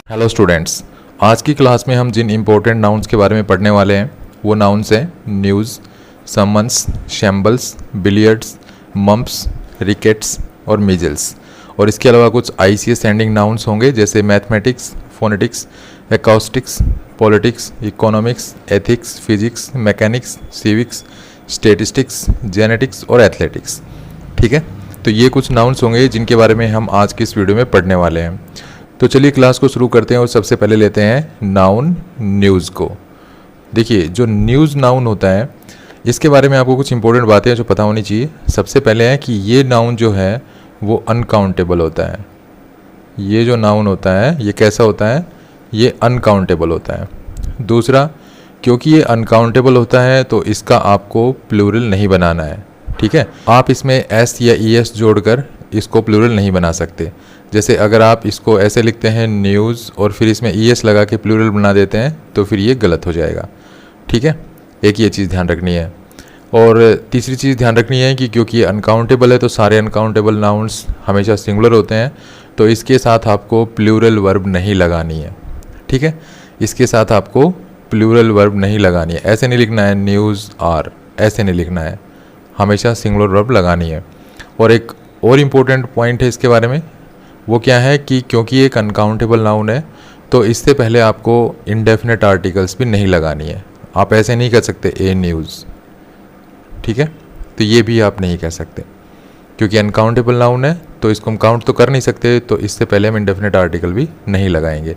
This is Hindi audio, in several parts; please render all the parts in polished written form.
हेलो स्टूडेंट्स, आज की क्लास में हम जिन इम्पोर्टेंट नाउन्स के बारे में पढ़ने वाले हैं वो नाउन्स हैं news, summons, shambles, billiards, mumps, rickets और मीजल्स। और इसके अलावा कुछ ICS एंडिंग नाउन्स होंगे जैसे mathematics, phonetics, acoustics, politics, economics, ethics, physics, mechanics, civics, statistics, genetics और एथलेटिक्स। ठीक है, तो ये कुछ नाउन्स होंगे जिनके बारे में हम आज की इस वीडियो में पढ़ने वाले हैं। तो चलिए क्लास को शुरू करते हैं और सबसे पहले लेते हैं नाउन न्यूज़ को। देखिए, जो न्यूज़ नाउन होता है इसके बारे में आपको कुछ इंपॉर्टेंट बातें हैं जो पता होनी चाहिए। सबसे पहले है कि ये नाउन जो है वो अनकाउंटेबल होता है। ये जो नाउन होता है ये कैसा होता है? ये अनकाउंटेबल होता है। दूसरा, क्योंकि ये अनकाउंटेबल होता है तो इसका आपको प्लूरल नहीं बनाना है। ठीक है, आप इसमें एस या ES जोड़कर इसको प्लूरल नहीं बना सकते। जैसे अगर आप इसको ऐसे लिखते हैं न्यूज़ और फिर इसमें ES लगा के प्लूरल बना देते हैं तो फिर ये गलत हो जाएगा। ठीक है, एक ये चीज़ ध्यान रखनी है। और तीसरी चीज़ ध्यान रखनी है कि क्योंकि ये अनकाउंटेबल है तो सारे अनकाउंटेबल नाउन्स हमेशा सिंगुलर होते हैं, तो इसके साथ आपको प्लूरल वर्ब नहीं लगानी है। ठीक है, इसके साथ आपको प्लूरल वर्ब नहीं लगानी है। ऐसे नहीं लिखना है न्यूज़ आर, ऐसे नहीं लिखना है, हमेशा सिंगुलर वर्ब लगानी है। और एक और इम्पोर्टेंट पॉइंट है इसके बारे में, वो क्या है कि क्योंकि एक अनकाउंटेबल नाउन है तो इससे पहले आपको इंडेफिनेट आर्टिकल्स भी नहीं लगानी है। आप ऐसे नहीं कह सकते ए न्यूज़। ठीक है, तो ये भी आप नहीं कह सकते क्योंकि अनकाउंटेबल नाउन है तो इसको हम काउंट तो कर नहीं सकते, तो इससे पहले हम इंडेफिनेट आर्टिकल भी नहीं लगाएंगे।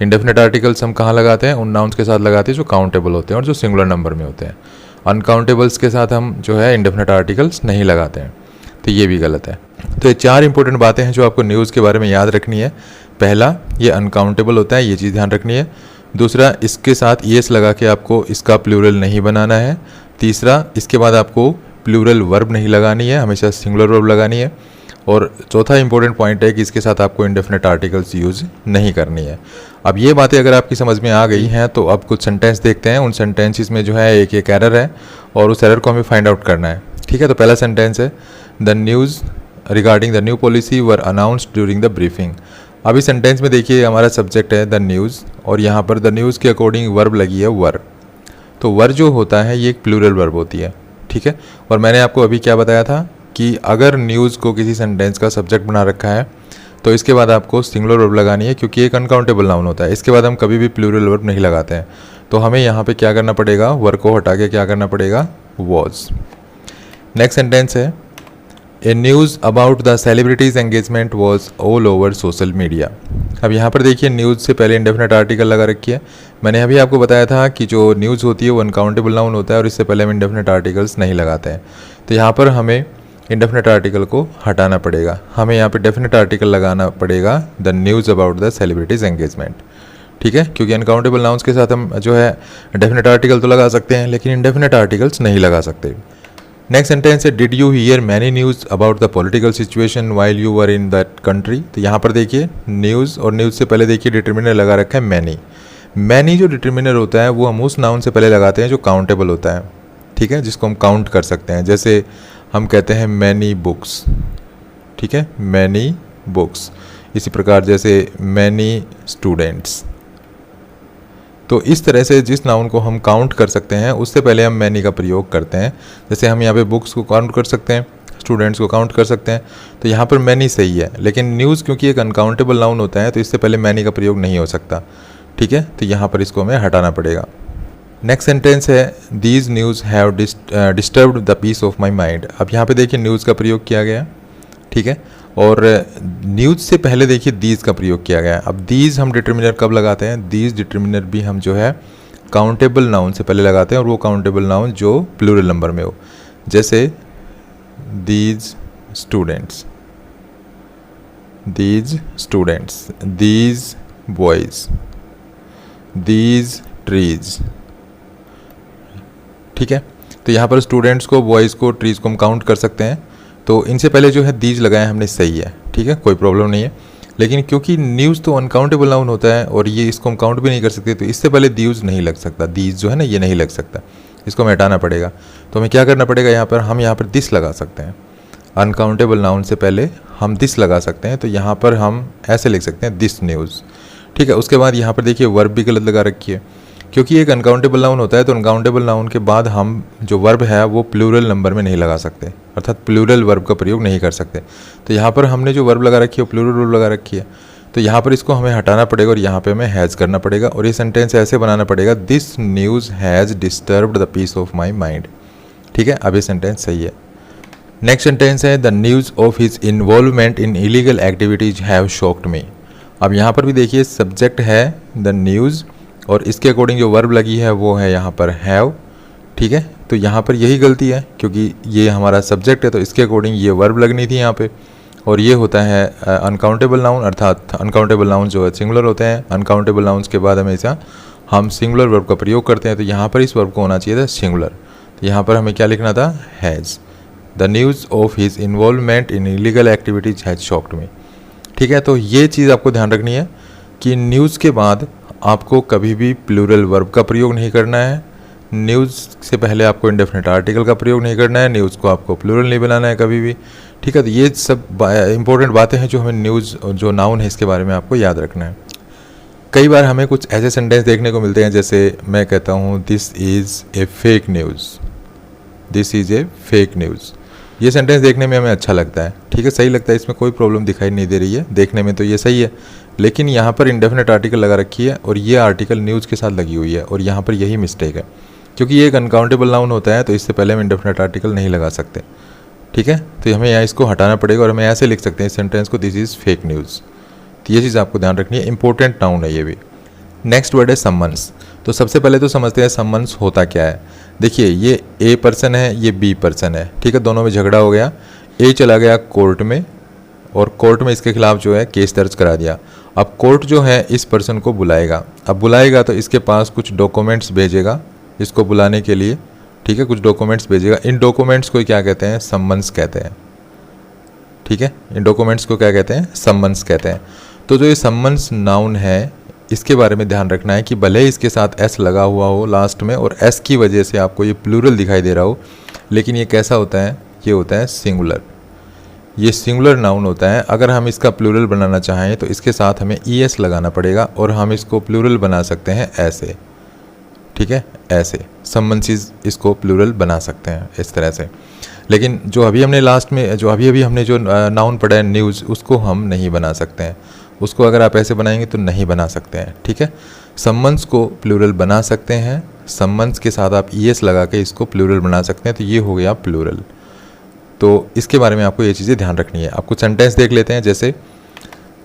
इंडेफिनेट आर्टिकल्स हम कहाँ लगाते हैं? उन नाउन्स के साथ लगाते हैं जो काउंटेबल होते हैं और जो सिंगुलर नंबर में होते हैं। अनकाउंटेबल्स के साथ हम जो है इंडेफिनेट आर्टिकल्स नहीं लगाते हैं, तो ये भी गलत है। तो ये चार इंपॉर्टेंट बातें हैं जो आपको न्यूज़ के बारे में याद रखनी है। पहला, ये अनकाउंटेबल होता है, ये चीज़ ध्यान रखनी है। दूसरा, इसके साथ ES लगा के आपको इसका प्लूरल नहीं बनाना है। तीसरा, इसके बाद आपको प्लूरल वर्ब नहीं लगानी है, हमेशा सिंगुलर वर्ब लगानी है। और चौथा इंपॉर्टेंट पॉइंट है कि इसके साथ आपको इंडेफिनेट आर्टिकल्स यूज़ नहीं करनी है। अब ये बातें अगर आपकी समझ में आ गई हैं तो अब कुछ सेंटेंस देखते हैं। उन सेंटेंसेस में जो है एक एरर है और उस एरर को हमें फाइंड आउट करना है। ठीक है, तो पहला सेंटेंस है the news regarding the new policy were announced during the briefing. अब इस सेंटेंस में देखिए हमारा सब्जेक्ट है द न्यूज़ और यहाँ पर द न्यूज़ के अकॉर्डिंग वर्ब लगी है वर। तो वर जो होता है ये एक प्लूरल वर्ब होती है। ठीक है, और मैंने आपको अभी क्या बताया था कि अगर न्यूज़ को किसी सेंटेंस का सब्जेक्ट बना रखा है तो इसके बाद आपको सिंगुलर वर्ब लगानी है क्योंकि एक अनकाउंटेबल नाउन होता है। इसके बाद हम कभी भी प्लूरल वर्ब नहीं लगाते हैं, तो हमें यहाँ पे क्या करना पड़ेगा? वर्ब को हटा के क्या करना पड़ेगा? वॉज। नेक्स्ट सेंटेंस है a news about the celebrities engagement was all over social media. अब यहाँ पर देखिए न्यूज़ से पहले इंडेफिनेट आर्टिकल लगा रखी है। मैंने अभी आपको बताया था कि जो न्यूज़ होती है वो अनकाउंटेबल नाउन होता है और इससे पहले हम इंडेफिनेट आर्टिकल्स नहीं लगाते हैं। तो यहाँ पर हमें इंडेफिनेट आर्टिकल को हटाना पड़ेगा, हमें यहाँ पे डेफिनेट आर्टिकल लगाना पड़ेगा the news about the celebrities engagement. ठीक है, क्योंकि अनकाउंटेबल नाउन्स के साथ हम जो है डेफिनेट आर्टिकल तो लगा सकते हैं लेकिन इंडेफिनेट आर्टिकल्स नहीं लगा सकते। नेक्स्ट सेंटेंस है did you here many news about the political situation while you were in that country. तो यहाँ पर देखिए न्यूज़ और न्यूज़ से पहले देखिए डिटर्मिनर लगा रखा है मैनी। मैनी जो डिटर्मिनर होता है वो हम उस नाउन से पहले लगाते हैं जो काउंटेबल होता है। ठीक है, जिसको हम काउंट कर सकते हैं। जैसे हम कहते हैं मैनी बुक्स। ठीक है, मैनी बुक्स। इसी प्रकार जैसे मैनी स्टूडेंट्स। तो इस तरह से जिस नाउन को हम काउंट कर सकते हैं उससे पहले हम मैनी का प्रयोग करते हैं। जैसे हम यहाँ पे बुक्स को काउंट कर सकते हैं, स्टूडेंट्स को काउंट कर सकते हैं, तो यहाँ पर मैनी सही है। लेकिन न्यूज़ क्योंकि एक अनकाउंटेबल नाउन होता है तो इससे पहले मैनी का प्रयोग नहीं हो सकता। ठीक है, तो यहाँ पर इसको हमें हटाना पड़ेगा। नेक्स्ट सेंटेंस है these news have disturbed the peace of my mind. अब यहाँ पे देखिए न्यूज़ का प्रयोग किया गया। ठीक है, और न्यूज़ से पहले देखिए दीज का प्रयोग किया गया। अब दीज हम डिटर्मिनर कब लगाते हैं? दीज डिटर्मिनर भी हम जो है काउंटेबल नाउन से पहले लगाते हैं और वो काउंटेबल नाउन जो प्लूरल नंबर में हो। जैसे these students, these students, these boys, these trees. ठीक है, तो यहाँ पर स्टूडेंट्स को, बॉयज़ को, ट्रीज़ को हम काउंट कर सकते हैं। तो इनसे पहले जो है दीज लगाए हमने, सही है। ठीक है, कोई प्रॉब्लम नहीं है। लेकिन क्योंकि न्यूज़ तो अनकाउंटेबल नाउन होता है और ये इसको हम काउंट भी नहीं कर सकते, तो इससे पहले दीज नहीं लग सकता। दीज जो है ना ये नहीं लग सकता, इसको हमें हटाना पड़ेगा। तो हमें क्या करना पड़ेगा? यहाँ पर हम यहाँ पर दिस लगा सकते हैं। अनकाउंटेबल नाउन से पहले हम दिस लगा सकते हैं, तो यहाँ पर हम ऐसे लिख सकते हैं दिस न्यूज़। ठीक है। उसके बाद यहाँ पर देखिए वर्ब भी गलत लगा रखी है, क्योंकि एक अनकाउंटेबल नाउन होता है तो अनकाउंटेबल नाउन के बाद हम जो वर्ब है वो प्लूरल नंबर में नहीं लगा सकते, अर्थात प्लूरल वर्ब का प्रयोग नहीं कर सकते। तो यहाँ पर हमने जो वर्ब लगा रखी है वो प्लूरल वर्ब लगा रखी है, तो यहाँ पर इसको हमें हटाना पड़ेगा और यहाँ पे हमें हैज़ करना पड़ेगा और ये सेंटेंस ऐसे बनाना पड़ेगा, this news has disturbed the peace of my mind. ठीक है, अब ये सेंटेंस सही है। नेक्स्ट सेंटेंस है the news of his involvement in illegal activities have shocked me. अब यहाँ पर भी देखिए सब्जेक्ट है द न्यूज़ और इसके अकॉर्डिंग जो वर्ब लगी है वो है यहाँ पर हैव। ठीक है, तो यहाँ पर यही गलती है क्योंकि ये हमारा सब्जेक्ट है तो इसके अकॉर्डिंग ये वर्ब लगनी थी यहाँ पे, और ये होता है अनकाउंटेबल नाउन, अर्थात अनकाउंटेबल नाउन जो है सिंगुलर होते हैं। अनकाउंटेबल नाउन्स के बाद हमेशा हम सिंगुलर वर्ब का प्रयोग करते हैं, तो यहाँ पर इस वर्ब को होना चाहिए था सिंगुलर। तो यहाँ पर हमें क्या लिखना था, has. The news of his involvement in illegal activities has shocked मी। ठीक है, तो ये चीज़ आपको ध्यान रखनी है कि न्यूज़ के बाद आपको कभी भी प्लूरल वर्ब का प्रयोग नहीं करना है, न्यूज़ से पहले आपको इंडेफिनिट आर्टिकल का प्रयोग नहीं करना है, न्यूज़ को आपको प्लूरल नहीं बनाना है कभी भी। ठीक है, तो ये सब इंपॉर्टेंट बातें हैं जो हमें न्यूज़ जो नाउन है इसके बारे में आपको याद रखना है। कई बार हमें कुछ ऐसे सेंटेंस देखने को मिलते हैं, जैसे मैं कहता हूँ this is a fake news, this is a fake news. ये सेंटेंस देखने में हमें अच्छा लगता है, ठीक है, सही लगता है, इसमें कोई प्रॉब्लम दिखाई नहीं दे रही है, देखने में तो ये सही है। लेकिन यहाँ पर इंडेफिनिट आर्टिकल लगा रखी है और ये आर्टिकल न्यूज़ के साथ लगी हुई है, और यहाँ पर यही मिस्टेक है, क्योंकि ये एक अनकाउंटेबल नाउन होता है तो इससे पहले हम इंडेफिनिट आर्टिकल नहीं लगा सकते। ठीक है, तो हमें यहाँ इसको हटाना पड़ेगा और हमें ऐसे लिख सकते हैं इस सेंटेंस को, दिस इज़ फेक न्यूज़। तो ये चीज़ आपको ध्यान रखनी है, इंपॉर्टेंट नाउन है ये भी। नेक्स्ट वर्ड है सम्मन्स। तो सबसे पहले तो समझते हैं सम्मन्स होता क्या है। देखिए ये ए पर्सन है, ये बी पर्सन है, ठीक है, दोनों में झगड़ा हो गया, ए चला गया कोर्ट में और कोर्ट में इसके खिलाफ जो है केस दर्ज करा दिया। अब कोर्ट जो है इस पर्सन को बुलाएगा, अब बुलाएगा तो इसके पास कुछ डॉक्यूमेंट्स भेजेगा इसको बुलाने के लिए, ठीक है, कुछ डॉक्यूमेंट्स भेजेगा। इन डॉक्यूमेंट्स को क्या कहते हैं, सम्मन्स कहते हैं। ठीक है, इन डॉक्यूमेंट्स को क्या कहते हैं, सम्मन्स कहते हैं। तो जो ये सम्मन्स नाउन है इसके बारे में ध्यान रखना है कि भले ही इसके साथ एस लगा हुआ हो लास्ट में और एस की वजह से आपको ये प्लूरल दिखाई दे रहा हो, लेकिन ये कैसा होता है, ये होता है सिंगुलर। ये सिंगुलर नाउन होता है। अगर हम इसका प्लूरल बनाना चाहें तो इसके साथ हमें ई एस लगाना पड़ेगा और हम इसको प्लूरल बना सकते हैं ऐसे। ठीक है, ऐसे सम्मन्सिस इसको प्लूरल बना सकते हैं इस तरह से। लेकिन जो अभी हमने लास्ट में जो अभी हमने जो नाउन पढ़ा है न्यूज़, उसको हम नहीं बना सकते हैं। उसको अगर आप ऐसे बनाएंगे तो नहीं बना सकते हैं। ठीक है, सम्मन्स को प्लूरल बना सकते हैं, सम्मन्स के साथ आप ई एस लगा के इसको प्लूरल बना सकते हैं, तो ये हो गया प्लूरल। तो इसके बारे में आपको ये चीज़ें ध्यान रखनी है। आपको सेंटेंस देख लेते हैं, जैसे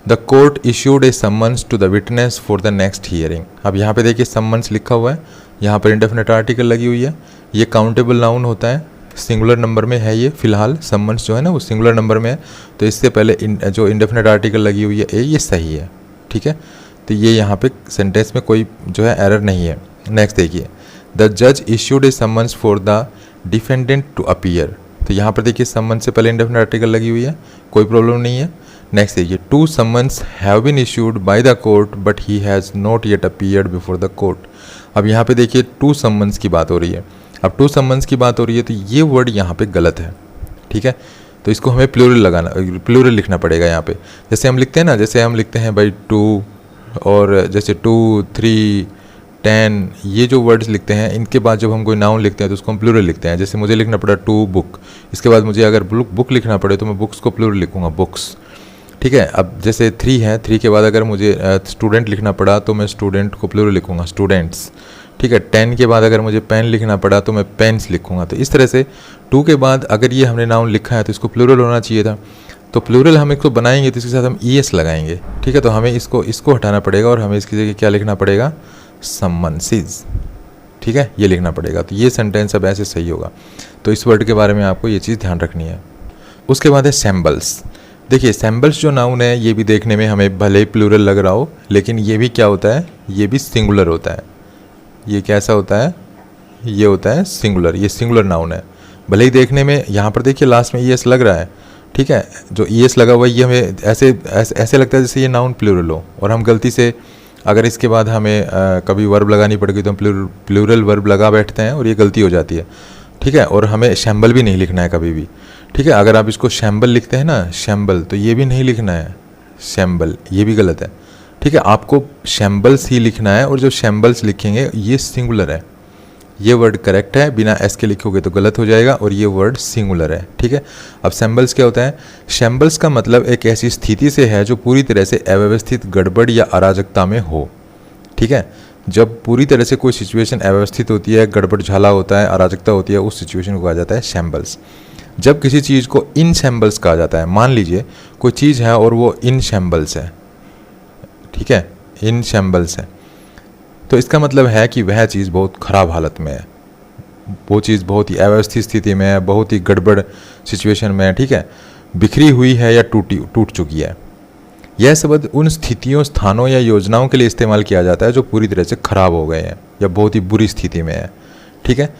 the court issued a summons to the witness for the next hearing. अब यहाँ पे देखिए सम्मन्स लिखा हुआ है, यहाँ पर इंडेफिनिट आर्टिकल लगी हुई है, ये काउंटेबल नाउन होता है, सिंगुलर नंबर में है ये फिलहाल, सम्मन्स जो है ना वो सिंगुलर नंबर में है, तो इससे पहले जो इंडेफिनिट आर्टिकल लगी हुई है ए, ये सही है। ठीक है, तो ये यहाँ पे सेंटेंस में कोई जो है एरर नहीं है। नेक्स्ट देखिए, द जज issued a summons for the defendant to appear. तो यहाँ पर देखिए सम्मन्स से पहले इंडेफिनिट आर्टिकल लगी हुई है, कोई प्रॉब्लम नहीं है। नेक्स्ट देखिए, two summons have been issued by the court but he has not yet appeared before the court. अब यहाँ पे देखिए टू सम्मन्स की बात हो रही है। अब टू सम्मन्स की बात हो रही है तो ये वर्ड यहाँ पे गलत है। ठीक है, तो इसको हमें प्लूरल लिखना पड़ेगा यहाँ पे। जैसे हम लिखते हैं ना, जैसे हम लिखते हैं भाई टू, और जैसे 2, 3, 10, ये जो वर्ड्स लिखते हैं इनके बाद जब हम कोई नाउन लिखते हैं तो उसको हम प्लूरल लिखते हैं। जैसे मुझे लिखना पड़ा टू बुक, इसके बाद मुझे अगर बुक लिखना पड़े तो मैं बुक्स को प्लूरल लिखूँगा, बुक्स। ठीक है, अब जैसे 3 है, 3 के बाद अगर मुझे स्टूडेंट लिखना पड़ा तो मैं स्टूडेंट को प्लूरल लिखूँगा, स्टूडेंट्स। ठीक है, 10 के बाद अगर मुझे पेन लिखना पड़ा तो मैं पेन्स लिखूँगा। तो इस तरह से 2 के बाद अगर ये हमने नाउन लिखा है तो इसको प्लूरल होना चाहिए था, तो प्लूरल हम इसको बनाएंगे तो इसके साथ हम ई एस लगाएंगे। ठीक है, तो हमें इसको हटाना पड़ेगा और हमें इसकी जगह क्या लिखना पड़ेगा, सम्मन्सिस। ठीक है, ये लिखना पड़ेगा। तो ये सेंटेंस अब ऐसे सही होगा। तो इस वर्ड के बारे में आपको ये चीज़ ध्यान रखनी है। उसके बाद है सैम्बल्स। देखिए सैम्बल्स जो नाउन है ये भी देखने में हमें भले ही प्लूरल लग रहा हो, लेकिन ये भी क्या होता है, ये भी सिंगुलर होता है। ये कैसा होता है, ये होता है सिंगुलर, ये सिंगुलर नाउन है। भले ही देखने में यहाँ पर देखिए लास्ट में ई एस लग रहा है। ठीक है, जो ई एस लगा हुआ है ये हमें ऐसे लगता है जैसे ये नाउन प्लूरल हो, और हम गलती से अगर इसके बाद हमें कभी वर्ब लगानी पड़ेगी तो हम प्लूरल वर्ब लगा बैठते हैं और ये गलती हो जाती है। ठीक है, और हमें शैम्बल भी नहीं लिखना है कभी भी। ठीक है, अगर आप इसको शैम्बल लिखते हैं ना, शैम्बल, तो ये भी नहीं लिखना है शैम्बल, ये भी गलत है। ठीक है, आपको शैम्बल्स ही लिखना है और जो शैम्बल्स लिखेंगे ये सिंगुलर है, ये वर्ड करेक्ट है, बिना एस के लिखोगे तो गलत हो जाएगा और ये वर्ड सिंगुलर है। ठीक है, अब शैम्बल्स क्या होता है? शैम्बल्स का मतलब एक ऐसी स्थिति से है जो पूरी तरह से अव्यवस्थित, गड़बड़ या अराजकता में हो। ठीक है, जब पूरी तरह से कोई सिचुएशन अव्यवस्थित होती है, गड़बड़ झाला होता है, अराजकता होती है, उस सिचुएशन को कहा जाता है शैम्बल्स। जब किसी चीज़ को इन शैम्बल्स कहा जाता है, मान लीजिए कोई चीज़ है और वो इन शैम्बल्स है, ठीक है, इन शैम्बल्स है, तो इसका मतलब है कि वह चीज़ बहुत ख़राब हालत में है, वो चीज़ बहुत ही अव्यवस्थित स्थिति में है, बहुत ही गड़बड़ सिचुएशन में है। ठीक है, बिखरी हुई है या टूट चुकी है। यह शब्द उन स्थितियों, स्थानों या योजनाओं के लिए इस्तेमाल किया जाता है जो पूरी तरह से खराब हो गए हैं या बहुत ही बुरी स्थिति में है। ठीक है,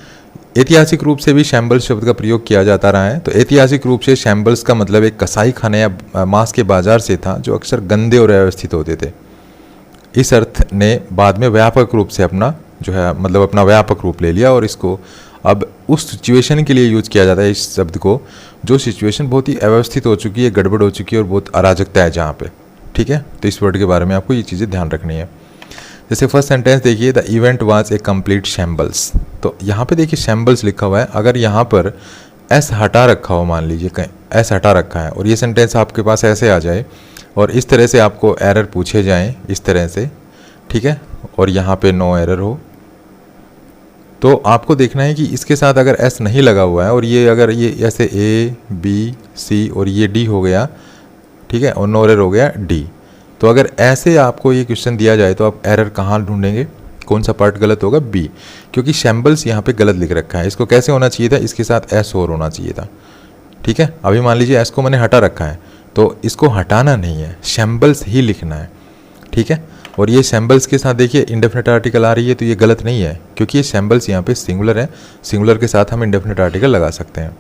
ऐतिहासिक रूप से भी शैम्बल्स शब्द का प्रयोग किया जाता रहा है। तो ऐतिहासिक रूप से शैम्बल्स का मतलब एक कसाई खाने या मांस के बाजार से था जो अक्सर गंदे और अव्यवस्थित होते थे। इस अर्थ ने बाद में व्यापक रूप से अपना व्यापक रूप ले लिया और इसको अब उस सिचुएशन के लिए यूज किया जाता है, इस शब्द को, जो सिचुएशन बहुत ही अव्यवस्थित हो चुकी है, गड़बड़ हो चुकी है और बहुत अराजकता है जहाँ पे। ठीक है, तो इस वर्ड के बारे में आपको ये चीज़ें ध्यान रखनी है। जैसे फर्स्ट सेंटेंस देखिए, the event was a complete shambles. तो यहाँ पे देखिए शैम्बल्स लिखा हुआ है, अगर यहाँ पर एस हटा रखा हो, मान लीजिए कहीं एस हटा रखा है और ये सेंटेंस आपके पास ऐसे आ जाए और इस तरह से आपको एरर पूछे जाएं इस तरह से, ठीक है, और यहाँ पे नो एरर हो, तो आपको देखना है कि इसके साथ अगर एस नहीं लगा हुआ है और ये अगर ये ऐसे ए बी सी और ये डी हो गया, ठीक है, और नो एरर हो गया डी, तो अगर ऐसे आपको ये क्वेश्चन दिया जाए तो आप एरर कहाँ ढूंढेंगे? कौन सा पार्ट गलत होगा? बी, क्योंकि शैम्बल्स यहाँ पे गलत लिख रखा है। इसको कैसे होना चाहिए था? इसके साथ एस और होना चाहिए था। ठीक है, अभी मान लीजिए एस को मैंने हटा रखा है, तो इसको हटाना नहीं है, शैम्बल्स ही लिखना है। ठीक है, और ये शैम्बल्स के साथ देखिए इंडेफिनिट आर्टिकल आ रही है, तो ये गलत नहीं है क्योंकि ये शैम्बल्स यहाँ पे सिंगुलर है, सिंगुलर के साथ हम इंडेफिनिट आर्टिकल लगा सकते हैं।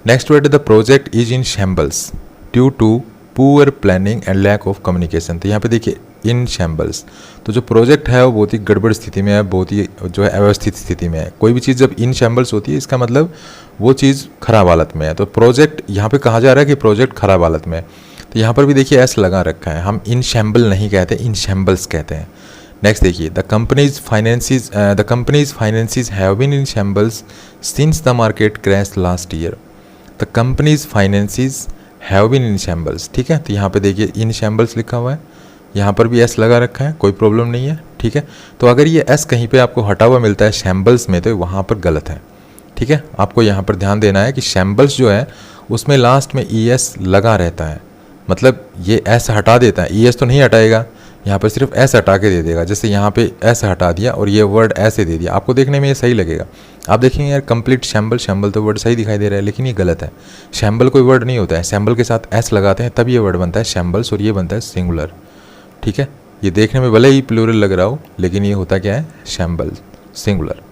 Next word, the project is in shambles due to poor planning and lack of communication. तो यहाँ पे देखिए इन शैम्बल्स, तो जो प्रोजेक्ट है वो बहुत ही गड़बड़ स्थिति में है, बहुत ही जो है अव्यवस्थित स्थिति में है। कोई भी चीज़ जब इन शैम्बल्स होती है, इसका मतलब वो चीज़ खराब हालत में है। तो प्रोजेक्ट यहाँ पे कहा जा रहा है कि प्रोजेक्ट खराब हालत में है, तो यहाँ पर भी देखिए एस लगा रखा है, हम इन शैम्बल नहीं कहते, इन शैम्बल्स कहते हैं। नेक्स्ट देखिए, the companies finances have been in shambles since the market crash last year. The companies finances have been in shambles. ठीक है, तो यहाँ पे देखिए इन शैम्बल्स लिखा हुआ है, यहाँ पर भी एस लगा रखा है, कोई प्रॉब्लम नहीं है। ठीक है, तो अगर ये एस कहीं पे आपको हटा हुआ मिलता है शैम्बल्स में, तो वहाँ पर गलत है। ठीक है, आपको यहाँ पर ध्यान देना है कि शैम्बल्स जो है उसमें लास्ट में ई एस लगा रहता है, मतलब ये एस हटा देता है, ई एस तो नहीं हटाएगा, यहाँ पर सिर्फ एस हटा के दे देगा। जैसे यहाँ पे एस हटा दिया और ये वर्ड ऐसे दे दिया, आपको देखने में ये सही लगेगा। आप देखेंगे यार कंप्लीट शैम्बल, शैम्बल तो वर्ड सही दिखाई दे रहा है, लेकिन ये गलत है। शैम्बल कोई वर्ड नहीं होता है, शैम्बल के साथ एस लगाते हैं तब ये वर्ड बनता है शैम्बल्स और ये बनता है सिंगुलर। ठीक है, ये देखने में भले ही प्लूरल लग रहा हो, लेकिन ये होता क्या है? Shamble, singular.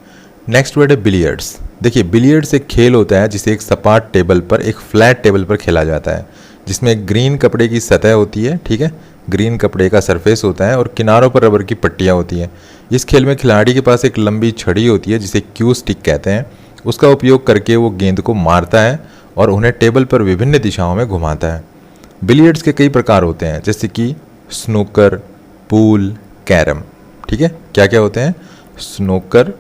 नेक्स्ट वर्ड है बिलियर्ड्स। देखिए बिलियर्ड्स एक खेल होता है जिसे एक सपाट टेबल पर, एक फ्लैट टेबल पर खेला जाता है, जिसमें ग्रीन कपड़े की सतह होती है। ठीक है, ग्रीन कपड़े का सरफेस होता है और किनारों पर रबर की पट्टियाँ होती हैं। इस खेल में खिलाड़ी के पास एक लंबी छड़ी होती है जिसे क्यू स्टिक कहते हैं। उसका उपयोग करके वो गेंद को मारता है और उन्हें टेबल पर विभिन्न दिशाओं में घुमाता है। बिलियर्ड्स के कई प्रकार होते हैं, जैसे कि स्नूकर, पूल, कैरम। ठीक है, क्या क्या होते हैं? स्नूकर,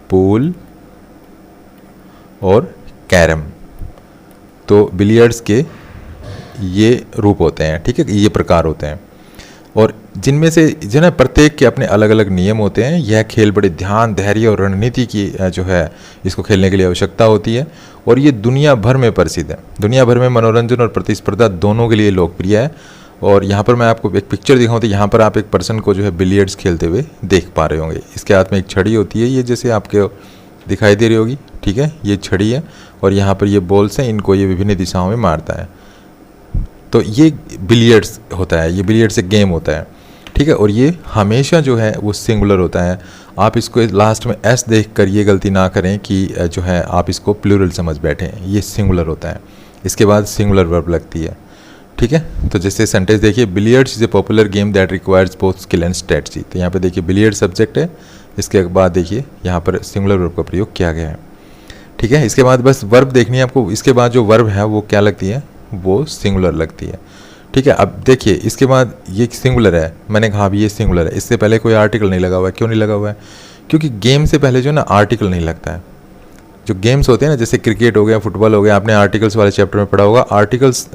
पूल और कैरम। तो बिलियर्ड्स के ये रूप होते हैं। ठीक है, ये प्रकार होते हैं और जिनमें से जो है प्रत्येक के अपने अलग अलग नियम होते हैं। यह खेल बड़े ध्यान, धैर्य और रणनीति की जो है इसको खेलने के लिए आवश्यकता होती है और ये दुनिया भर में प्रसिद्ध है। दुनिया भर में मनोरंजन और प्रतिस्पर्धा दोनों के लिए लोकप्रिय है। और यहाँ पर मैं आपको एक पिक्चर दिखाऊँ तो यहाँ पर आप एक पर्सन को जो है बिलियर्ड्स खेलते हुए देख पा रहे होंगे। इसके हाथ में एक छड़ी होती है, ये जैसे आपके दिखाई दे रही होगी। ठीक है, ये छड़ी है और यहाँ पर ये बॉल्स हैं, इनको ये विभिन्न दिशाओं में मारता है। तो ये बिलियर्ड्स होता है, ये बिलियर्ड्स एक गेम होता है। ठीक है, और ये हमेशा जो है वो सिंगुलर होता है। आप इसको लास्ट में एस देख कर ये गलती ना करें कि जो है आप इसको प्लूरल समझ बैठें, ये सिंगुलर होता है। इसके बाद सिंगुलर वर्ब लगती है। ठीक है, तो जैसे सेंटेंस देखिए, billiards is a popular game that requires both skill and strategy. तो यहाँ पे देखिए बिलियर्ड सब्जेक्ट है, इसके बाद देखिए यहाँ पर सिंगुलर वर्ब का प्रयोग किया गया है। ठीक है, इसके बाद बस वर्ब देखनी है आपको। इसके बाद जो वर्ब है वो क्या लगती है? वो सिंगुलर लगती है। ठीक है। अब देखिए इसके बाद ये सिंगुलर है, मैंने कहा अभी ये सिंगुलर है, इससे पहले कोई आर्टिकल नहीं लगा हुआ है। क्यों नहीं लगा हुआ है? क्योंकि गेम से पहले जो है ना आर्टिकल नहीं लगता है। जो गेम्स होते हैं ना, जैसे क्रिकेट हो गया, फुटबॉल हो गया, आपने आर्टिकल्स वाले चैप्टर में पढ़ा होगा। आर्टिकल्स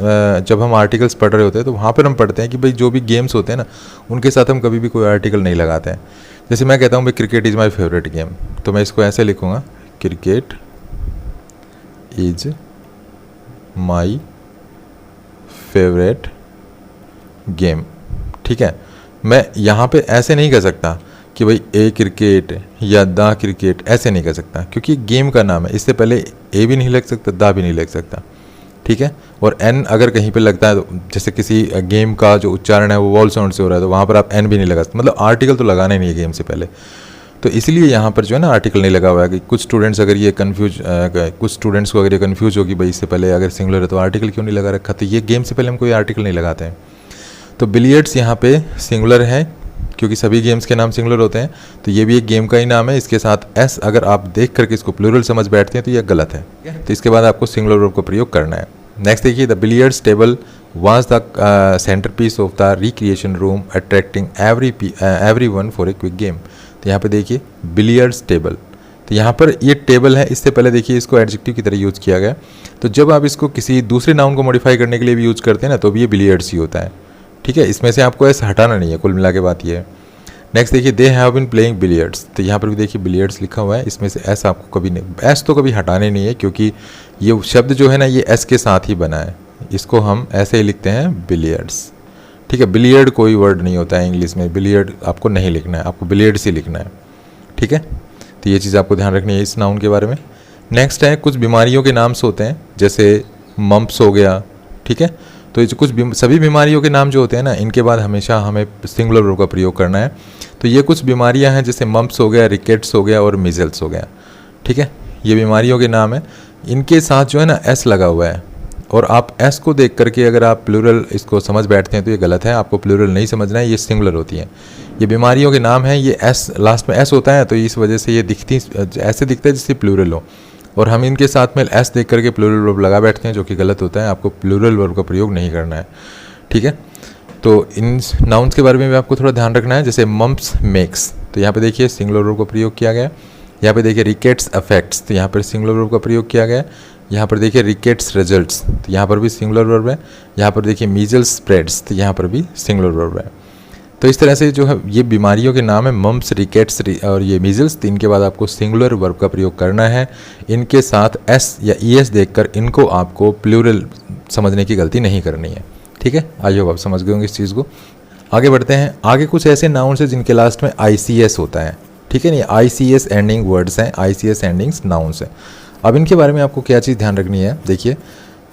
जब हम आर्टिकल्स पढ़ रहे होते हैं तो वहाँ पर हम पढ़ते हैं कि भाई जो भी गेम्स होते हैं ना उनके साथ हम कभी भी कोई आर्टिकल नहीं लगाते हैं। जैसे मैं कहता हूँ भाई cricket is my favourite game, तो मैं इसको ऐसे लिखूँगा, cricket is my favourite game. ठीक है, मैं यहाँ पे ऐसे नहीं कह सकता कि भाई ए क्रिकेट या द क्रिकेट, ऐसे नहीं कह सकता, क्योंकि गेम का नाम है। इससे पहले ए भी नहीं लग सकता, द भी नहीं लग सकता। ठीक है, और एन अगर कहीं पे लगता है तो जैसे किसी गेम का जो उच्चारण है वो वॉल साउंड से हो रहा है तो वहाँ पर आप एन भी नहीं लगा सकते, मतलब आर्टिकल तो लगाना ही नहीं है गेम से पहले। तो इसलिए यहाँ पर जो है ना आर्टिकल नहीं लगा हुआ है। कि कुछ स्टूडेंट्स अगर ये कुछ स्टूडेंट्स को अगर ये कन्फ्यूज होगी भाई इससे पहले अगर सिंगुलर है तो आर्टिकल क्यों नहीं लगा रखा, तो ये गेम से पहले हम कोई आर्टिकल नहीं लगाते हैं। तो बिलियर्ड्स यहाँ पे सिंगुलर है क्योंकि सभी गेम्स के नाम सिंगुलर होते हैं, तो ये भी एक गेम का ही नाम है। इसके साथ एस अगर आप देख करके इसको प्लूरल समझ बैठते हैं तो ये गलत है। तो इसके बाद आपको सिंगुलर वर्ब का प्रयोग करना है। नेक्स्ट देखिए, the billiards table was the centre piece of the recreation room attracting everyone for a quick game. तो यहाँ पे देखिए बिलियर्ड्स टेबल, तो यहाँ पर ये टेबल है। इससे पहले देखिए इसको एडजेक्टिव की तरह यूज़ किया गया। तो जब आप इसको किसी दूसरे नाउन को मॉडिफाई करने के लिए भी यूज़ करते हैं ना तो भी ये बिलियर्ड्स ही होता है। ठीक है, इसमें से आपको ऐसा हटाना नहीं है, कुल मिला के बात ये है। नेक्स्ट देखिए, they have been playing billiards, तो यहाँ पर भी देखिए बिलियर्ड्स लिखा हुआ है। इसमें से एस आपको कभी नहीं, एस तो कभी हटाने नहीं है क्योंकि ये शब्द जो है ना ये एस के साथ ही बना है। इसको हम ऐसे ही लिखते हैं बिलियर्ड्स। ठीक है, बिलियर्ड कोई वर्ड नहीं होता है इंग्लिश में, बिलियर्ड आपको नहीं लिखना है, आपको बिलियर्ड्स ही लिखना है। ठीक है, तो ये चीज़ आपको ध्यान रखनी है इस नाउन के बारे में। नेक्स्ट है, कुछ बीमारियों के नाम्स होते हैं, जैसे मम्प्स हो गया। ठीक है, तो ये जो सभी बीमारियों के नाम जो होते हैं ना इनके बाद हमेशा हमें सिंगुलर वर्ब का प्रयोग करना है। तो ये कुछ बीमारियां हैं जैसे मम्प्स हो गया, रिकेट्स हो गया और मीजल्स हो गया। ठीक है, ये बीमारियों के नाम है, इनके साथ जो है ना एस लगा हुआ है। और आप एस को देख करके अगर आप प्लूरल इसको समझ बैठते हैं तो ये गलत है, आपको प्लूरल नहीं समझना है, ये सिंगुलर होती हैं। ये बीमारियों के नाम हैं, ये एस लास्ट में एस होता है तो इस वजह से ये ऐसे दिखता है जैसे प्लूरल हो, और हम इनके साथ में एस देख करके प्लूरल वर्ब लगा बैठते हैं जो कि गलत होता है। आपको प्लूरल वर्ब का प्रयोग नहीं करना है। ठीक है, तो इन नाउन्स के बारे में भी आपको थोड़ा ध्यान रखना है। जैसे मम्प्स मेक्स, तो यहाँ पे देखिए सिंगुलर वर्ब का प्रयोग किया गया। यहाँ पे देखिए रिकेट्स अफेक्ट्स, तो यहाँ पर सिंगुलर वर्ब का प्रयोग किया गया। यहाँ पर देखिए रिकेट्स रिजल्ट्स, तो यहाँ पर भी सिंगुलर वर्ब है। यहाँ पर देखिए मीजल्स स्प्रेड्स, तो यहाँ पर भी सिंगुलर वर्ब है। तो इस तरह से जो है ये बीमारियों के नाम है मम्प्स, रिकेट्स और ये मीजल्स। तो इनके बाद आपको सिंगुलर वर्ब का प्रयोग करना है। इनके साथ एस या ई एस देखकर इनको आपको प्लूरल समझने की गलती नहीं करनी है। ठीक है, आई होप आप समझ गए होंगे इस चीज़ को। आगे बढ़ते हैं। आगे कुछ ऐसे नाउन्स हैं जिनके लास्ट में ICS होता है। ठीक है, नहीं ICS एंडिंग वर्ड्स हैं, ICS एंडिंग्स नाउन्स हैं। अब इनके बारे में आपको क्या चीज़ ध्यान रखनी है, देखिए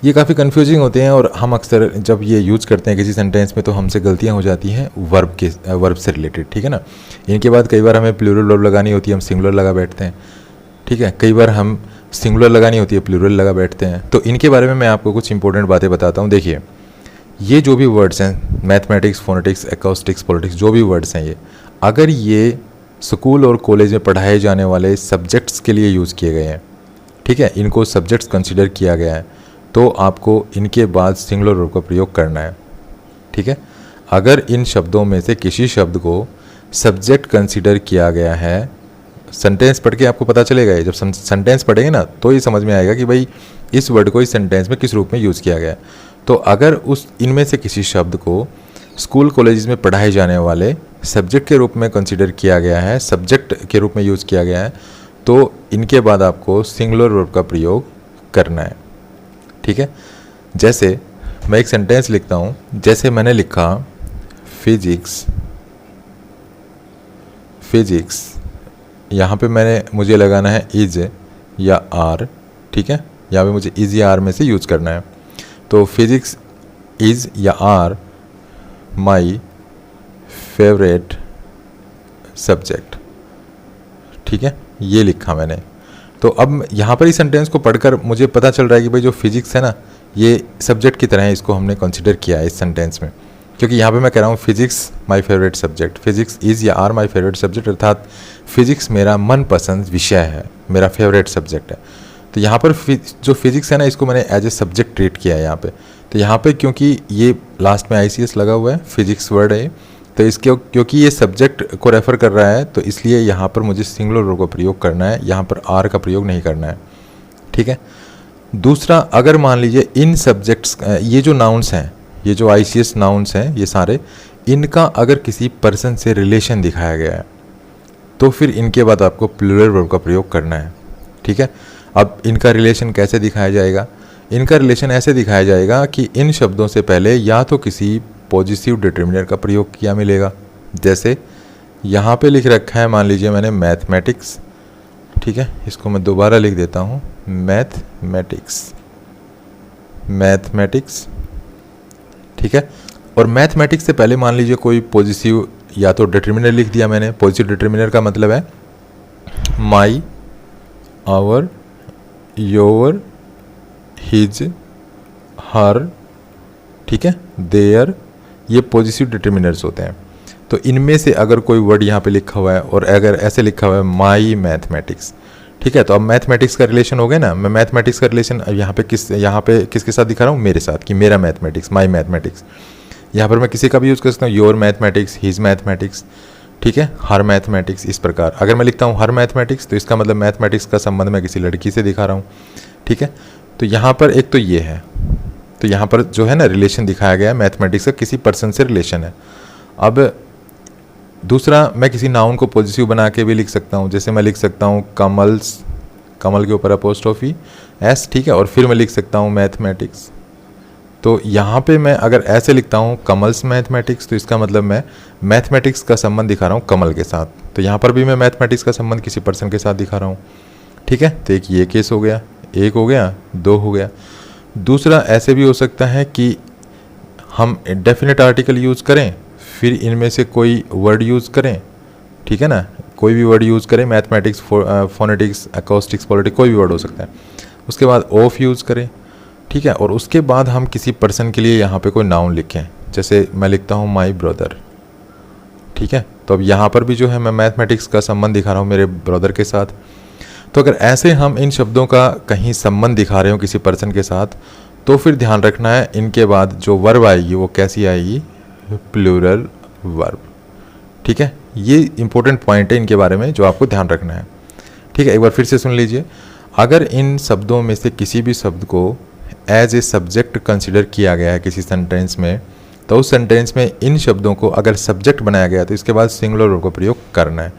ये काफ़ी कन्फ्यूजिंग होते हैं और हम अक्सर जब ये यूज़ करते हैं किसी सेंटेंस में तो हमसे गलतियां हो जाती हैं वर्ब से रिलेटेड। ठीक है ना, इनके बाद कई बार हमें प्लूरल वर्ब लगानी होती है, हम सिंगुलर लगा बैठते हैं। ठीक है, कई बार हम सिंगुलर लगानी होती है, प्लूरल लगा बैठते हैं। तो इनके बारे में मैं आपको कुछ इंपॉर्टेंट बातें बताता हूँ। देखिए ये जो भी वर्ड्स हैं, मैथमेटिक्स, फोनेटिक्स, एकॉस्टिक्स, पॉलिटिक्स, जो भी वर्ड्स हैं ये, अगर ये स्कूल और कॉलेज में पढ़ाए जाने वाले सब्जेक्ट्स के लिए यूज़ किए गए हैं, ठीक है, इनको सब्जेक्ट्स कंसिडर किया गया है, तो आपको इनके बाद सिंगुलर वर्ब का प्रयोग करना है। ठीक है, अगर इन शब्दों में से किसी शब्द को सब्जेक्ट कंसिडर किया गया है, सेंटेंस पढ़ के आपको पता चलेगा। जब सेंटेंस पढ़ेंगे ना तो ये समझ में आएगा कि भाई इस वर्ड को इस सेंटेंस में किस रूप में यूज़ किया गया है। तो अगर इनमें से किसी शब्द को स्कूल कॉलेज में पढ़ाए जाने वाले सब्जेक्ट के रूप में कंसिडर किया गया है, सब्जेक्ट के रूप में यूज़ किया गया है, तो इनके बाद आपको सिंगुलर वर्ब का प्रयोग करना है। ठीक है, जैसे मैं एक सेंटेंस लिखता हूँ, जैसे मैंने लिखा फिजिक्स, यहाँ पे मुझे लगाना है इज या आर। ठीक है, यहाँ पे मुझे इज या आर में से यूज करना है। तो फिजिक्स इज या आर माई फेवरेट सब्जेक्ट। ठीक है, ये लिखा मैंने। तो अब यहाँ पर इस सेंटेंस को पढ़कर मुझे पता चल रहा है कि भाई जो फिजिक्स है ना ये सब्जेक्ट की तरह है, इसको हमने कंसिडर किया है इस सेंटेंस में, क्योंकि यहाँ पे मैं कह रहा हूँ physics my favourite subject, physics is या आर माय फेवरेट सब्जेक्ट, अर्थात फिजिक्स मेरा मनपसंद विषय है, मेरा फेवरेट सब्जेक्ट है। तो यहाँ पर जो फिजिक्स है ना इसको मैंने एज ए सब्जेक्ट ट्रीट किया है यहाँ पे। तो यहाँ पे क्योंकि ये लास्ट में ICS लगा हुआ है, फिजिक्स वर्ड है, तो इसके क्योंकि ये सब्जेक्ट को रेफ़र कर रहा है तो इसलिए यहाँ पर मुझे सिंगुलर वर्ब का प्रयोग करना है, यहाँ पर आर का प्रयोग नहीं करना है। ठीक है। दूसरा, अगर मान लीजिए इन सब्जेक्ट्स, ये जो नाउन्स हैं, ये जो ICS नाउन्स हैं ये सारे, इनका अगर किसी पर्सन से रिलेशन दिखाया गया है तो फिर इनके बाद आपको प्लूरल वर्ब का प्रयोग करना है। ठीक है। अब इनका रिलेशन कैसे दिखाया जाएगा? इनका रिलेशन ऐसे दिखाया जाएगा कि इन शब्दों से पहले या तो किसी पॉजिटिव डिटर्मिनर का प्रयोग किया मिलेगा, जैसे यहाँ पे लिख रखा है, मान लीजिए मैंने मैथमेटिक्स, ठीक है, इसको मैं दोबारा लिख देता हूँ, मैथमेटिक्स, मैथमेटिक्स। ठीक है। और मैथमेटिक्स से पहले मान लीजिए कोई पॉजिटिव या तो डिटर्मिनर लिख दिया मैंने। पॉजिटिव डिटर्मिनर का मतलब है माई, आवर, योर, हिज, हर, ठीक है, देयर, ये पॉजिटिव डिटर्मिनर्स होते हैं। तो इनमें से अगर कोई वर्ड यहाँ पे लिखा हुआ है और अगर ऐसे लिखा हुआ है माई मैथमेटिक्स, ठीक है, तो अब मैथमेटिक्स का रिलेशन हो गया ना। मैं मैथमेटिक्स का रिलेशन यहाँ पे किसके साथ दिखा रहा हूँ? मेरे साथ, कि मेरा मैथमेटिक्स, माई मैथमेटिक्स। यहाँ पर मैं किसी का भी यूज़ कर सकता हूँ, योर मैथमेटिक्स, हिज मैथमेटिक्स, ठीक है, हर मैथमेटिक्स, इस प्रकार। अगर मैं लिखता हूँ हर मैथमेटिक्स तो इसका मतलब मैथमेटिक्स का संबंध मैं किसी लड़की से दिखा रहा हूँ। ठीक है। तो यहाँ पर एक तो ये है, तो यहाँ पर जो है ना रिलेशन दिखाया गया है मैथमेटिक्स का, किसी पर्सन से रिलेशन है। अब दूसरा, मैं किसी नाउन को पॉजिटिव बना के भी लिख सकता हूँ, जैसे मैं लिख सकता हूँ कमल्स, कमल के ऊपर अपोस्ट्रोफी एस, ठीक है, और फिर मैं लिख सकता हूँ मैथमेटिक्स। तो यहाँ पे मैं अगर ऐसे लिखता हूँ कमल्स मैथमेटिक्स तो इसका मतलब मैं मैथमेटिक्स का संबंध दिखा रहा हूँ कमल के साथ। तो यहाँ पर भी मैं मैथमेटिक्स का संबंध किसी पर्सन के साथ दिखा रहा हूँ। ठीक है। तो एक ये केस हो गया, एक हो गया, दो हो गया। दूसरा, ऐसे भी हो सकता है कि हम डेफिनेट आर्टिकल यूज़ करें, फिर इनमें से कोई वर्ड यूज़ करें, ठीक है ना, कोई भी वर्ड यूज़ करें, मैथमेटिक्स, फोनेटिक्स, अकोस्टिक्स, पॉलिटिक्स, कोई भी वर्ड हो सकता है। उसके बाद ऑफ यूज़ करें, ठीक है, और उसके बाद हम किसी पर्सन के लिए यहाँ पे कोई नाउन लिखें, जैसे मैं लिखता हूँ माई ब्रदर। ठीक है। तो अब यहाँ पर भी जो है मैं मैथमेटिक्स का संबंध दिखा रहा हूँ मेरे ब्रदर के साथ। तो अगर ऐसे हम इन शब्दों का कहीं संबंध दिखा रहे हो किसी पर्सन के साथ, तो फिर ध्यान रखना है इनके बाद जो वर्ब आएगी वो कैसी आएगी? Plural verb. ठीक है। ये इंपॉर्टेंट पॉइंट है इनके बारे में जो आपको ध्यान रखना है। ठीक है। एक बार फिर से सुन लीजिए। अगर इन शब्दों में से किसी भी शब्द को एज ए सब्जेक्ट कंसिडर किया गया है किसी सेंटेंस में, तो उस सेंटेंस में इन शब्दों को अगर सब्जेक्ट बनाया गया तो इसके बाद सिंगुलर वर्ब का प्रयोग करना है।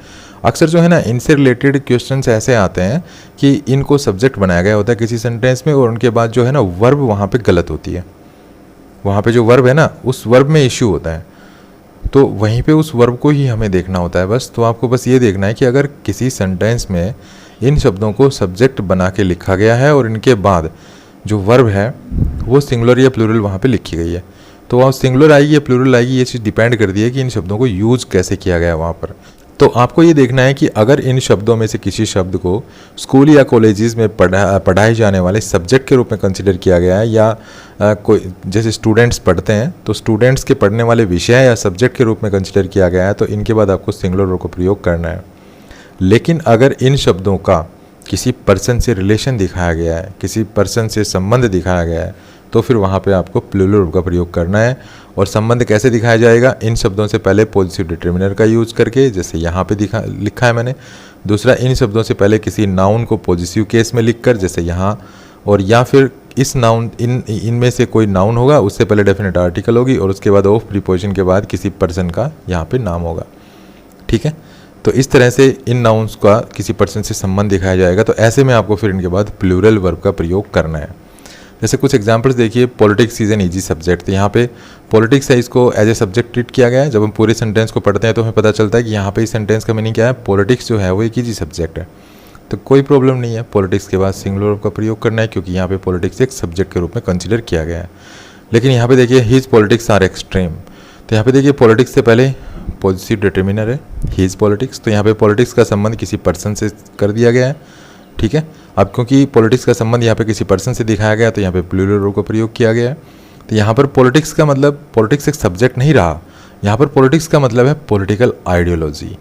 अक्सर जो है ना इनसे रिलेटेड क्वेश्चंस ऐसे आते हैं कि इनको सब्जेक्ट बनाया गया होता है किसी सेंटेंस में और उनके बाद जो है ना वर्ब वहाँ पे गलत होती है, वहाँ पे जो वर्ब है ना उस वर्ब में इश्यू होता है, तो वहीं पे उस वर्ब को ही हमें देखना होता है बस। तो आपको बस ये देखना है कि अगर किसी सेंटेंस में इन शब्दों को सब्जेक्ट बना के लिखा गया है और इनके बाद जो वर्ब है वो सिंगुलर या प्लूरल वहाँ पे लिखी गई है, तो वहाँ सिंगुलर आएगी या प्लूरल आएगी ये चीज़ डिपेंड करती है कि इन शब्दों को यूज़ कैसे किया गया है वहाँ पर। तो आपको ये देखना है कि अगर इन शब्दों में से किसी शब्द को स्कूल या कॉलेजेस में पढ़ाए जाने वाले सब्जेक्ट के रूप में कंसिडर किया गया है, या कोई जैसे स्टूडेंट्स पढ़ते हैं तो स्टूडेंट्स के पढ़ने वाले विषय या सब्जेक्ट के रूप में कंसिडर किया गया है, तो इनके बाद आपको सिंगुलर वर्ब का प्रयोग करना है। लेकिन अगर इन शब्दों का किसी पर्सन से रिलेशन दिखाया गया है, किसी पर्सन से संबंध दिखाया गया है, तो फिर वहाँ पे आपको प्लूरल वर्ब का प्रयोग करना है। और संबंध कैसे दिखाया जाएगा? इन शब्दों से पहले पॉजिटिव डिटर्मिनर का यूज़ करके, जैसे यहाँ पे लिखा है मैंने। दूसरा, इन शब्दों से पहले किसी नाउन को पॉजिटिव केस में लिखकर, जैसे यहाँ, और या फिर इस नाउन इनमें से कोई नाउन होगा उससे पहले डेफिनेट आर्टिकल होगी और उसके बाद ऑफ प्रीपोजिशन के बाद किसी पर्सन का यहाँ पे नाम होगा। ठीक है। तो इस तरह से इन नाउन्स का किसी पर्सन से संबंध दिखाया जाएगा। तो ऐसे में आपको फिर इनके बाद प्लूरल वर्ब का प्रयोग करना है। जैसे कुछ एग्जांपल्स देखिए, politics is an easy subject. तो यहाँ पे पॉलिटिक्स है, इसको एज ए सब्जेक्ट ट्रीट किया गया है। जब हम पूरे सेंटेंस को पढ़ते हैं तो हमें पता चलता है कि यहाँ पे इस सेंटेंस का मीनिंग क्या है, पॉलिटिक्स जो है वो एक ईजी सब्जेक्ट है। तो कोई प्रॉब्लम नहीं है, पॉलिटिक्स के बाद सिंगुलर वर्ब का प्रयोग करना है क्योंकि यहाँ पे पॉलिटिक्स एक सब्जेक्ट के रूप में कंसिडर किया गया है। लेकिन यहाँ पे देखिए हिज पॉलिटिक्स आर एक्सट्रीम, तो यहाँ पे देखिए पॉलिटिक्स से पहले पॉजिटिव डिटर्मिनर है हिज पॉलिटिक्स, तो यहाँ पे पॉलिटिक्स का संबंध किसी पर्सन से कर दिया गया है। ठीक है। अब क्योंकि पॉलिटिक्स का संबंध यहाँ पे किसी पर्सन से दिखाया गया तो यहाँ पे प्लूरल वर्ब का प्रयोग किया गया है। तो यहाँ पर पॉलिटिक्स का मतलब पॉलिटिक्स एक सब्जेक्ट नहीं रहा, यहाँ पर पॉलिटिक्स का मतलब है पॉलिटिकल आइडियोलॉजी।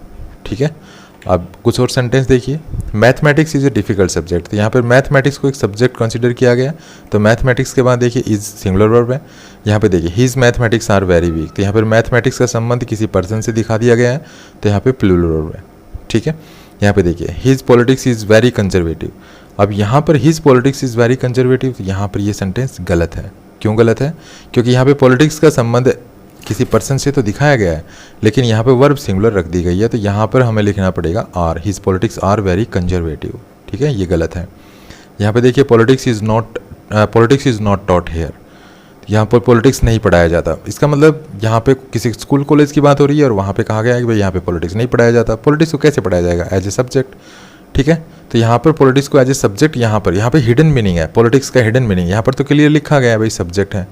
ठीक है। अब कुछ और सेंटेंस देखिए, mathematics is a difficult subject. तो यहाँ पर मैथमेटिक्स को एक सब्जेक्ट कंसिडर किया गया। तो मैथमेटिक्स के बाद देखिए इज़ सिंगुलर वर्ब है। यहाँ पे देखिए his mathematics are very weak. तो यहाँ पर मैथमेटिक्स का संबंध किसी पर्सन से दिखा दिया गया है, तो यहाँ पे प्लूरल वर्ब है। ठीक है, यहाँ पे देखिए his politics is very conservative. अब यहाँ पर his politics is very conservative, तो यहाँ पर ये सेंटेंस गलत है। क्यों गलत है? क्योंकि यहाँ पे पॉलिटिक्स का संबंध किसी पर्सन से तो दिखाया गया है, लेकिन यहाँ पे वर्ब सिंगुलर रख दी गई है, तो यहाँ पर हमें लिखना पड़ेगा are, his politics are very conservative. ठीक है, ये गलत है। यहाँ पे देखिए politics is not taught here. यहाँ पर पॉलिटिक्स नहीं पढ़ाया जाता, इसका मतलब यहाँ पे किसी स्कूल कॉलेज की बात हो रही है और वहाँ पे कहा गया है कि भाई यहाँ पे पॉलिटिक्स नहीं पढ़ाया जाता। पॉलिटिक्स को कैसे पढ़ाया जाएगा? As a subject. ठीक है, तो यहाँ पर पॉलिटिक्स को एज ए सब्जेक्ट, यहाँ पे हिडन मीनिंग है, पॉलिटिक्स का हिडन मीनिंग यहाँ पर तो क्लियर लिखा गया है भाई सब्जेक्ट है,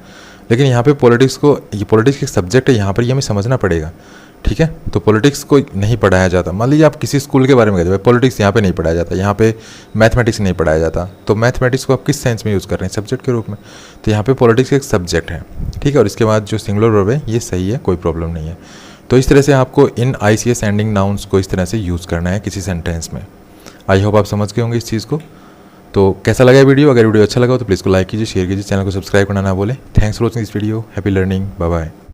लेकिन यहाँ पे पॉलिटिक्स को, ये पॉलिटिक्स एक सब्जेक्ट है, यहाँ पर ये हमें समझना पड़ेगा। ठीक है, तो पॉलिटिक्स को नहीं पढ़ाया जाता। मान लीजिए आप किसी स्कूल के बारे में कहते हैं पॉलिटिक्स यहाँ पे नहीं पढ़ाया जाता, यहाँ पे मैथमेटिक्स नहीं पढ़ाया जाता, तो मैथमेटिक्स को आप किस सेंस में यूज़ कर रहे हैं? सब्जेक्ट के रूप में। तो यहाँ पे पॉलिटिक्स एक सब्जेक्ट है। ठीक है, और इसके बाद जो सिंगुलर वर्ब है ये सही है, कोई प्रॉब्लम नहीं है। तो इस तरह से आपको इन ICS एंडिंग नाउन्स को इस तरह से यूज़ करना है किसी सेंटेंस में। आई होप आप समझ गए होंगे इस चीज़ को। तो कैसा लगा वीडियो? अगर वीडियो अच्छा लगा हो तो प्लीज़ को लाइक कीजिए, शेयर कीजिए, चैनल को सब्सक्राइब करना ना भूलें। Thanks for watching this video. Happy learning. Bye bye.